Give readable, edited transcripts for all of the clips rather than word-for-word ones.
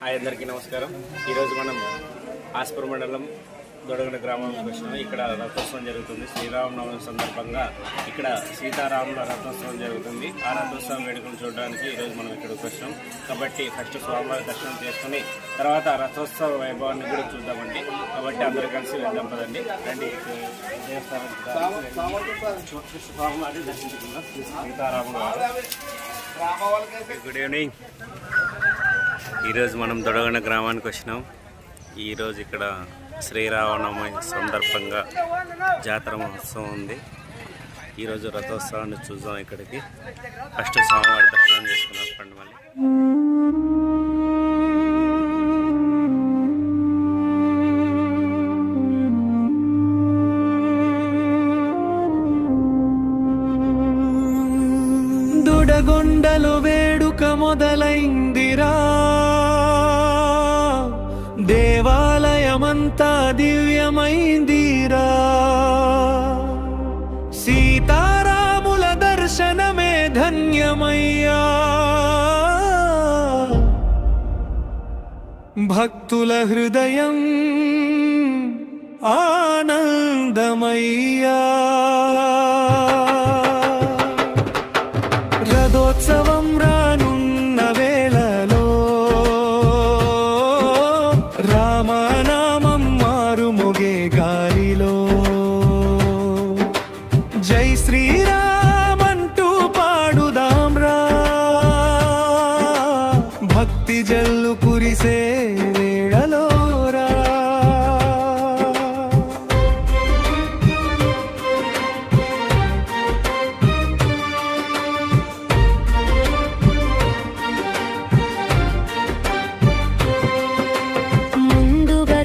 Hi అందరికీ నమస్కారం. ఈరోజు మనం ఆస్పూర్ మండలం దొడగన గ్రామానికి వచ్చినాం. ఇక్కడ రథోత్సవం జరుగుతుంది. శ్రీరామనవమి సందర్భంగా ఇక్కడ సీతారాముల రథోత్సవం జరుగుతుంది. ఆ రథోత్సవం వేడుకలు చూడడానికి ఈరోజు మనం ఇక్కడికి వచ్చినాం. కాబట్టి ఫస్ట్ స్వామివారి దర్శనం చేసుకుని తర్వాత రథోత్సవ వైభవాన్ని కూడా చూద్దామండి. కాబట్టి అందరూ కలిసి వెళ్దాం పదండి. రండి దేవస్థానం స్వామివారిని దర్శించుకుందాం. సీతారాముల గుడ్ ఈవినింగ్. ఈరోజు మనం దొడగన గ్రామానికి వచ్చినాం. ఈరోజు ఇక్కడ శ్రీరామనవమి సందర్భంగా జాతర మహోత్సవం ఉంది. ఈరోజు రథోత్సవాన్ని చూద్దాం. ఇక్కడికి ఫస్ట్ స్వామివారి దర్శనం చేసుకున్నాం. పండు మళ్ళీ దొడగొండలో వేడుక మొదలైందిరా, దేవాలయమంతా దివ్యమైందిరా. సీతారాముల దర్శనమే ధన్యమయ్యా, భక్తుల హృదయం ఆనందమయ్యా. రథోత్సవం రానున్న వేళలో రామనామం మారుమోగే గాలిలో జై శ్రీరామ్ అంటూ పాడుదాం రా, భక్తి జల్లు కురిసే వేళలో రా.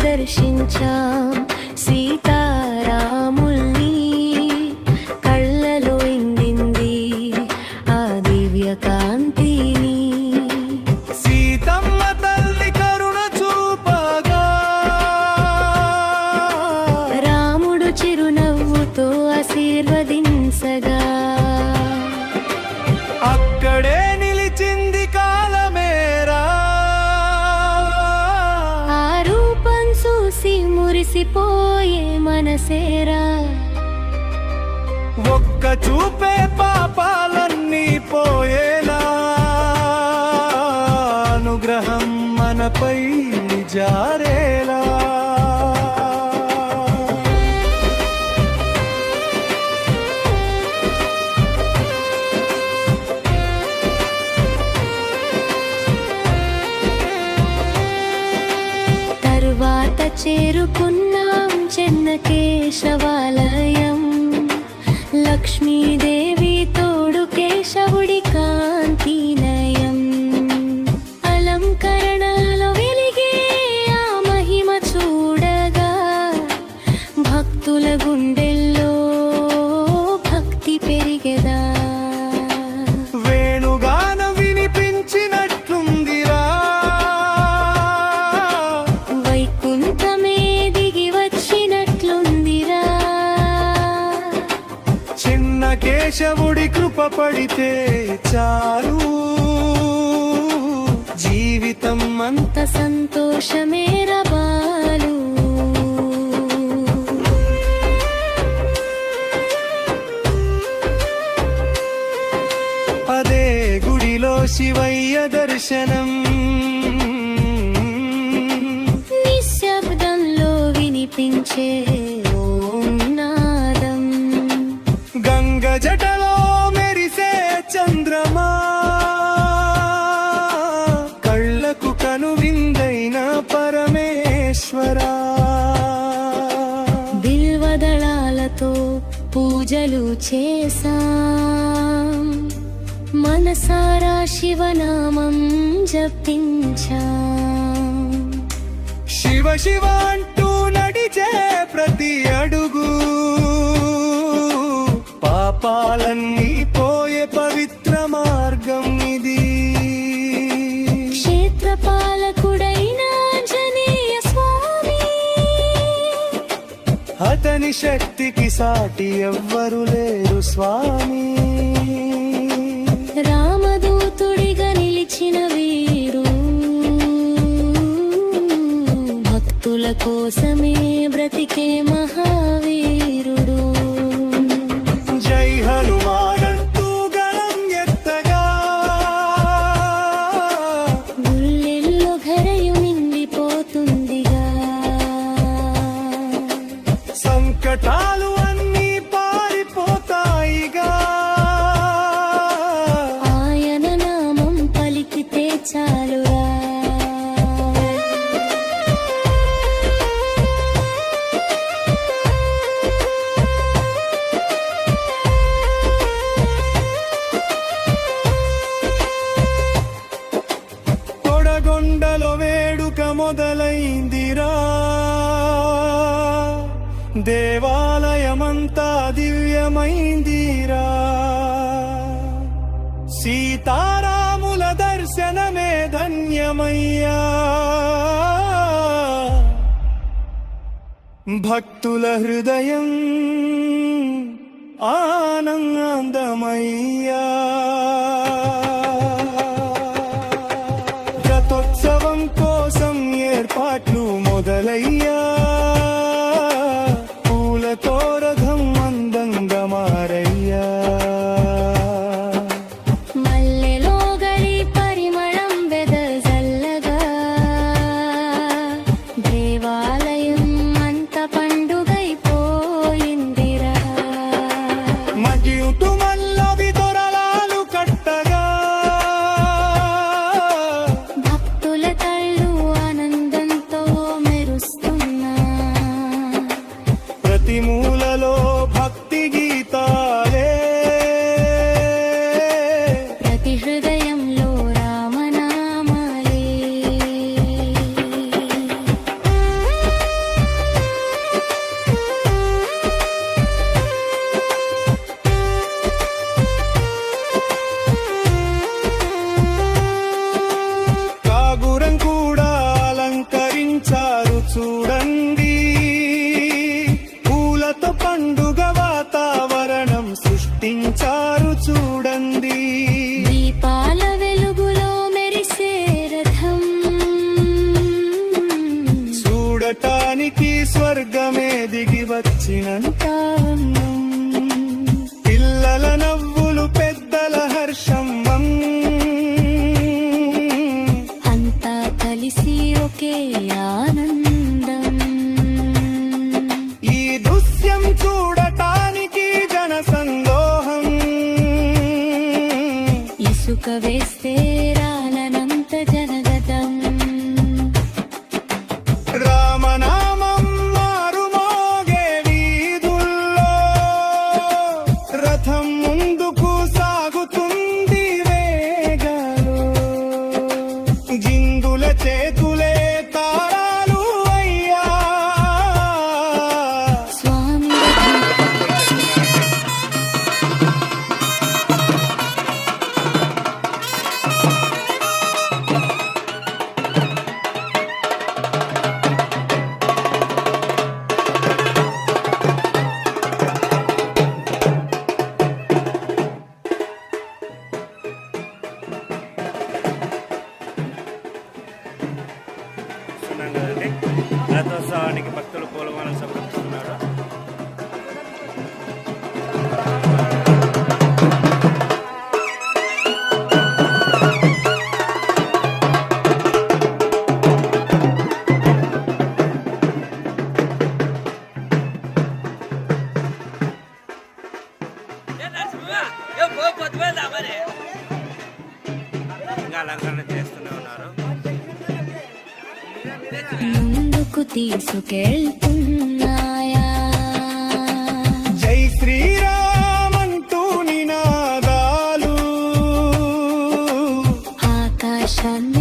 దర్శించాం సీతారాముల్ని, కళ్ళలో ఇందింది ఆ దివ్య కాంతిని. సీతమ్మ తల్లి కరుణ చూపగా, రాముడు చిరునవ్వుతో ఆశీర్వదించగా, అక్కడే నిలిచింది కాలమేరా. మురిసిపోయే మనసేరా, ఒక్క చూపే పాపాలన్నీ పోయేలా, అనుగ్రహం మనపై జారేలా. తరువాత చేరుకున్నాం చెన్నకేశవాలయం. లక్ష్మీదేవి తోడు కేశవుడి కాంతినయం, అలంకరణలో వెలిగే ఆ మహిమ చూడగా, భక్తుల గుండెల్లో భక్తి పెరిగెదా. వేణుగానం వినిపించినట్లుందిరా, వైకుంఠమే దిగి వచ్చినట్లుందిరా. చిన్న కేశవుడి కృప పడితే చాలు, జీవితం అంత సంతోషమేరా బాలు. అదే గుడిలో శివయ్య దర్శనం, నిశ్శబ్దంలో వినిపించే ఓం నాదం. గంగ జటలో మెరిసే చంద్రమా, కళ్ళకు కనువిందైన పరమేశ్వరా. బిల్వదళాలతో పూజలు చేసాం, మనసారా శివనామం జపించాం. శివ శివ అంటూ నడిచే ప్రతి అడుగు, పాపాలన్నీ పోయే పవిత్ర మార్గం ఇది. క్షేత్రపాలకుడైన ఆంజనేయ స్వామి, అతని శక్తికి సాటి ఎవ్వరు లేరు స్వామి. రామదూతుడిగా నిలిచిన వీరు భక్తుల కోసమే బ్రతికే మహావీరుడు. జై హనుమానంటూ గళం ఎత్తగా గుళ్ళెల్లో ఘరయు నిండిపోతుందిగా. సంకటాలు అన్నీ పారిపోతాయిగా. ఆయన నామం పలికితే చాలురా. తొడగొండలో వేడుక మొదలైందిరా. దేవాలయమంతా దివ్యమైందిరా. సీతారాముల దర్శనమే ధన్యమయ్యా. భక్తుల హృదయం ఆనందమయ్యా. రథోత్సవం కోసం ఏర్పాట్లు మొదలయ్యా. పూలతో రథం అందంగా మారయ్యా. మల్లెలో గరి పరిమళం వెదజల్లగా. దేవాలయం అంత పండుగైపోయిందిరా. మధ్యుతు మల్లవి దొరలాలు కట్టగా. భక్తుల కళ్ళు ఆనందంతో మెరుస్తున్నా. ప్రతి మూలలో భక్తి గీతాలే. ప్రతి హృదయంలో రామనామాలే. కాగురం కూడా అలంకరించారు చూడండి. పూలతో పండుగ వాతావరణం సృష్టించారు చూడండి. దీపాల వెలుగులో మెరిసే రథం. చూడటానికి స్వర్గమే దిగి వచ్చినంత అందం. పిల్లల నవ్వులు పెద్దల హర్షం. అంతా కలిసి ఒకే ఆనందం. ఈ దృశ్యం చూడటానికి జన సందోహం. ఇసుక వేస్తే రాలనంత జనగతం. రామనామం మారుమోగే వీధుల్లో. రథం ముందుకు సాగుతుంది వేగాలో. జిందుల చేతులే తారాలు అయ్యా. స్వామి చూస్తున్నాం కదండి, రథోత్సవానికి భక్తులు పూలమాలను సమర్పిస్తున్నారు. ఇంకా అలంకరణ చేస్తూనే ఉన్నారు. ముందుకు తీసుకెళ్తున్నాయా. జై శ్రీరామంటూ నినాదాలు. ఆకాశాన్ని